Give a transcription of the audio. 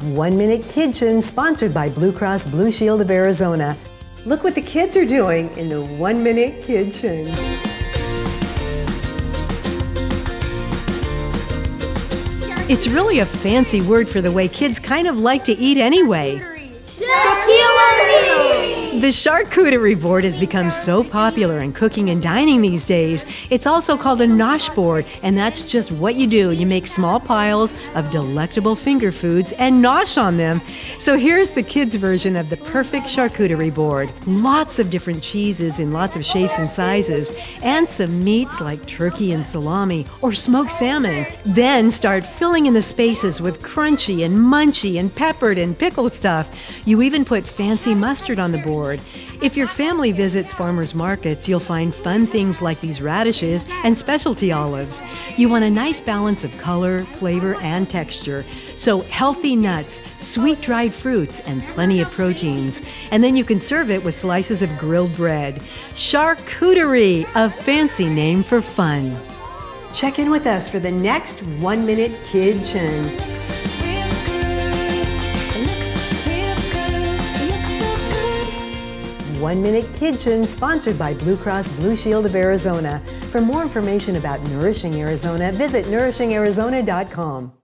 1 Minute Kitchen, sponsored by Blue Cross Blue Shield of Arizona. Look what the kids are doing in the 1 Minute Kitchen. It's really a fancy word for the way kids kind of like to eat anyway. The Charcuterie Board has become so popular in cooking and dining these days. It's also called a nosh board, and that's just what you do. You make small piles of delectable finger foods and nosh on them. So here's the kids' version of the perfect charcuterie board. Lots of different cheeses in lots of shapes and sizes, and some meats like turkey and salami or smoked salmon. Then start filling in the spaces with crunchy and munchy and peppered and pickled stuff. You even put fancy mustard on the board. If your family visits farmers markets, you'll find fun things like these radishes and specialty olives. You want a nice balance of color, flavor, and texture. So healthy nuts, sweet dried fruits, and plenty of proteins. And then you can serve it with slices of grilled bread. Charcuterie, a fancy name for fun. Check in with us for the next 1 Minute Kitchen. 1 Minute Kitchen, sponsored by Blue Cross Blue Shield of Arizona. For more information about Nourishing Arizona, visit nourishingarizona.com.